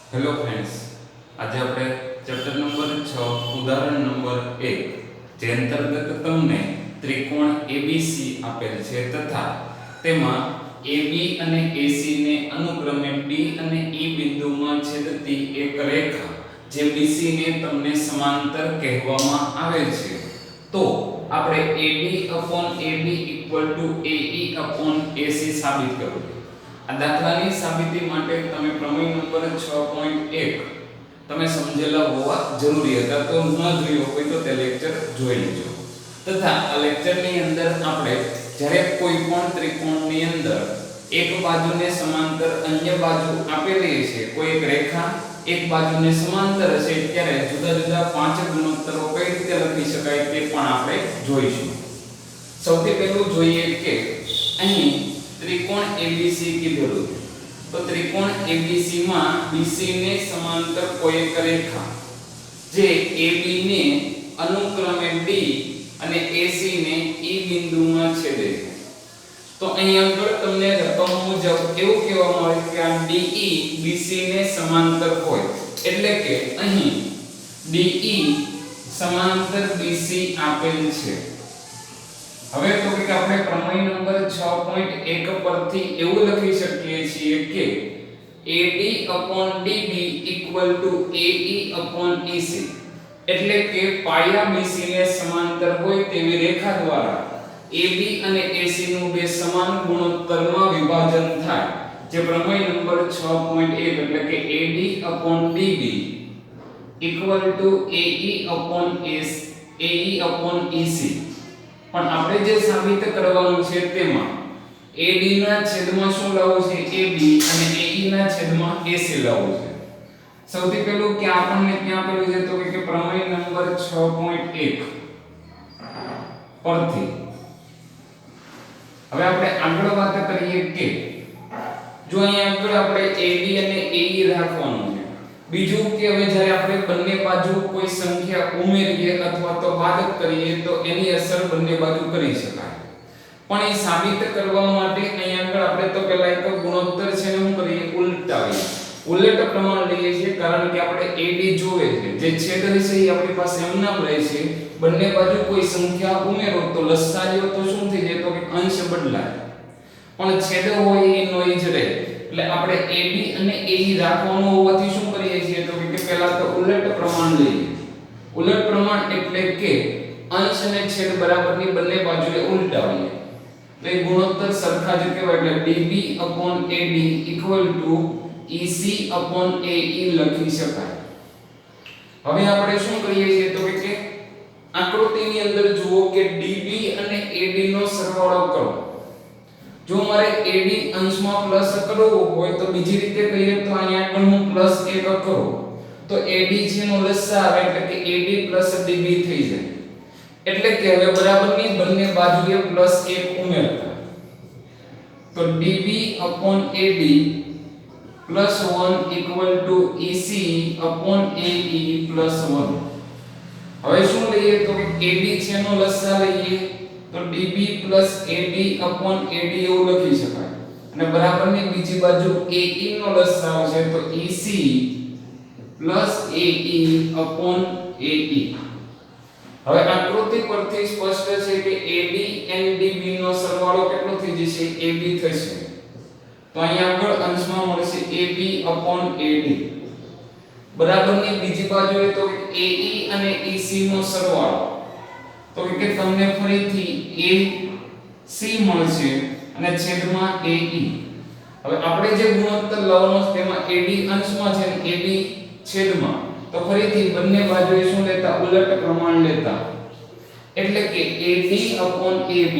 Hello friends, આજે આપણે chapter number 6 ઉદાહરણ નંબર 1 જે અંતર્ગત તમને ત્રિકોણ ABC આપેલ છે તથા તેમાં AB અને AC ને અનુક્રમે D અને E બિંદુમાં છેદતી એક રેખા જે BC ને તમને સમાંતર કહેવામાં આવે છે. તો આપણે AD/AB AE/AC સાબિત કરવું. આ દાખલાની સાબિતી માટે તમે પ્રમેય નંબર 6.1 તમે સમજેલા હોવા જરૂરી હતા. તો ન જોયો હોય તો તે લેક્ચર જોઈ લેજો. તથા આ લેક્ચરની અંદર આપણે જ્યારે કોઈ પણ ત્રિકોણની અંદર એક બાજુને સમાંતર અન્ય બાજુ આપેલી છે, કોઈ એક રેખા એક બાજુને સમાંતર હશે, ત્યારે જુદા જુદા પાંચ ગુણોત્તરો કઈ રીતે લખી શકાય તે પણ આપણે જોઈશું. સૌથી પહેલું જોઈએ કે અહીં ત્રિકોણ ABC કીધેલું છે. તો ત્રિકોણ ABC માં BC ને સમાંતર કોઈ એક રેખા જે AB ને અનુક્રમે D અને AC ને E બિંદુમાં છેદે છે. તો અહીં આગળ તમને રકમ મુજબ એવું કહેવામાં આવે કે આ DE BC ને સમાંતર હોય, એટલે કે અહીં DE સમાંતર BC આપેલ છે. હવે તો કે આપણે પ્રમેય નંબર 6.1 પરથી એવું લખી શકીએ છીએ કે AD/DB AE/EC, એટલે કે પાયા BC ને સમાંતર હોય તેવી રેખા દ્વારા AB અને AC નું બે સમાન ગુણોત્તરમાં વિભાજન થાય, જે પ્રમેય નંબર 6.1 એટલે કે AD/DB AE/EC. પણ આપણે જે સાબિત કરવાનું છે તેમાં AD ના છેદમાં શું લાવવું છે? AB અને AE ના છેદમાં AC લાવવું છે. સૌથી પહેલું કે આપણને ક્યાં આપેલું છે? તો કે પ્રમેય નંબર 6.1 પરથી હવે આપણે આગળ વાત કરીએ કે જો અહીંયા આગળ આપણે AD અને AE રાખવાનું છે. બીજું કે હવે જ્યારે આપણે બંને બાજુ કોઈ સંખ્યા ઉમેરીએ અથવા તો બાદ કરીએ તો એની અસર બંને બાજુ કરી શકાય. પણ એ સાબિત કરવા માટે અહીંયા આગળ આપણે તો પહેલા એક ગુણોત્તર છે ને શું કરીએ? ઉલટાવીએ. ઉલટ પ્રમાણ લઈએ છીએ, કારણ કે આપણે AD જોવે છે, જે છેદ હશે એ આપણી પાસે એમ નામ રહે છે. બંને બાજુ કોઈ સંખ્યા ઉમેરો તો લસાઅ તો શું થઈ જાય? તો કે અંશ બદલાય, પણ છેદ હોય એ નો જ રહે. એટલે આપણે AB અને AE રાખવાનું હોવાથી શું કરીએ છીએ? તો કે પહેલા તો ઉલટ પ્રમાણ લઈએ. ઉલટ પ્રમાણ એટલે કે અંશ અને છેદ બરાબરની બંને બાજુએ ઉલટાવીએ. તો એ ગુણોત્તર સરખા જ કહેવાય. એટલે DB/AD EC/AE લખી શકાય. હવે આપણે શું કરીએ છીએ? તો કે આકૃતિની અંદર જુઓ કે DB અને AD નો સરવાળો કરો. જો મારે AD અંશમાં પ્લસ કરવું હોય તો બીજી રીતે કહીએ તો અહીંયા પણ હું +1 કરું તો AD છે નો લસાઅ આવે, એટલે કે AD + DB થઈ જાય. એટલે કે હવે બરાબરની બંને બાજુએ +1 ઉમેરતા તો DB/AD +1 EC/AE +1. હવે શું લઈએ? તો કે AD છે નો લસાઅ લઈએ તો DB + AD/AD એવું લખી શકાય. અને બરાબરની બીજી બાજુ AE નો લસાઅ આવશે તો EC + AE/AE. હવે આકૃતિ પરથી સ્પષ્ટ છે કે AD and DB નો સરવાળો કેટલો થઈ જશે? AB થશે. તો અહીંયા આગળ અંશમાં મળશે AB/AD. બરાબરની બીજી બાજુએ તો AE અને EC નો સરવાળો તો કે તમને ફરીથી AC મળશે અને છેદમાં AE. હવે આપણે જે ગુણોત્તર લાવવાનો છે તેમાં AD અંશમાં છે અને AB છેદમાં, તો ફરીથી બંને બાજુએ શું લેતા? ઉલટ પ્રમાણ લેતા. એટલે કે AD/AB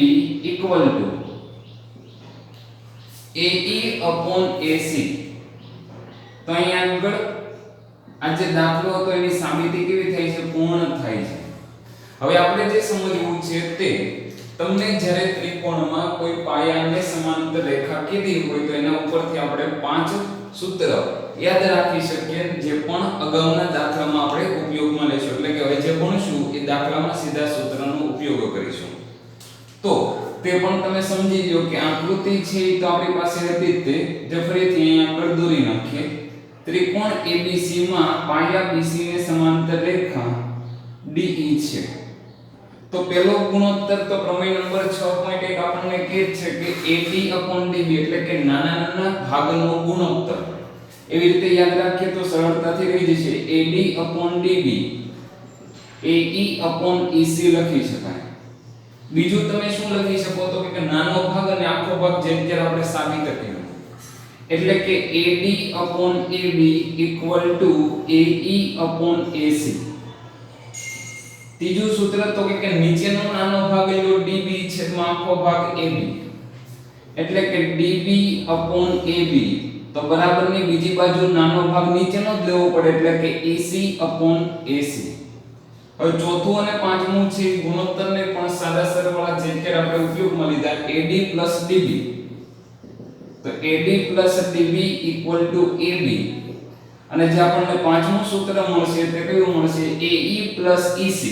AE/AC. તો અહીંયા આગળ આ જે દાખલો હતો એની સાબિતી કેવી થાય છે? પૂર્ણ થાય છે. હવે આપણે જે સમજવું છે તે તમને જ્યારે ત્રિકોણમાં કોઈ પાયાને સમાંતર રેખા કીધી હોય તો એના ઉપરથી આપણે 5 સૂત્ર યાદ રાખી શકીએ, જે પણ અગાઉના દાખલામાં આપણે ઉપયોગમાં લેશું. એટલે કે હવે જે ભણશું એ દાખલામાં સીધા સૂત્રનો ઉપયોગ કરીશું. તો તે પણ તમે સમજી લો કે આકૃતિ છે એ તો આપણી પાસે હતી તે જે ફરીથી અહીંયા આગળ દોરી નાખીએ. ત્રિકોણ ABC માં પાયા BC ને સમાંતર રેખા DE છે. તો પહેલો ગુણોત્તર તો પ્રમેય નંબર 6.1 આપણને કહે છે કે AD/DB એટલે કે નાના નાના ભાગનો ગુણોત્તર. એવી રીતે યાદ રાખીએ તો સરળતાથી રહી જશે. AD/DB AE/EC લખી શકાય. બીજું તમે શું લખી શકો તો કે નાનો ભાગ અને આખો ભાગ જેમ કે આપણે સાબિત કર્યું. એટલે કે AD/AB AE/AC. ત્રીજું સૂત્ર તો કે નીચેનો નાનો ભાગ લો DB છેદમાં આખો ભાગ AB એટલે કે DB/AB તો બરાબરની બીજી બાજુ નાનો ભાગ નીચેનો જ લેવો પડે એટલે કે AC/AC. હવે ચોથું અને પાંચમું છે ગુણોત્તરને પણ સાદા સરવાળા જેમ કે આપણે ઉપયોગમાં લીધા AD+DB. તો AD+DB AB અને જે આપણને પાંચમું સૂત્ર મળશે તે કયું મળશે AE+EC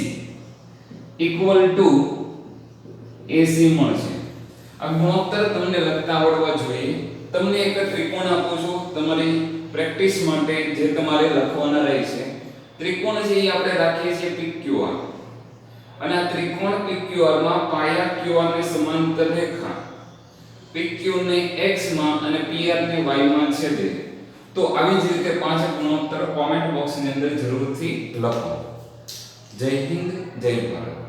AC મળશે. આ ગુણોત્તર તમને લખતા આવડવા જોઈએ. તમને એક ત્રિકોણ આપું છું તમારી પ્રેક્ટિસ માટે જે તમારે લખવાના રહેશે. ત્રિકોણ છે એ આપણે રાખીએ છીએ PQR અને આ ત્રિકોણ PQR માં પાયા QR ને સમાંતર રેખા PQ ને x માં અને PR ને y માં છેદે. તો આવી જ રીતે પાંચ ગુણોત્તર કોમેન્ટ બોક્સ ની અંદર જરૂરથી લખો. જય હિન્દ, જય ભારત.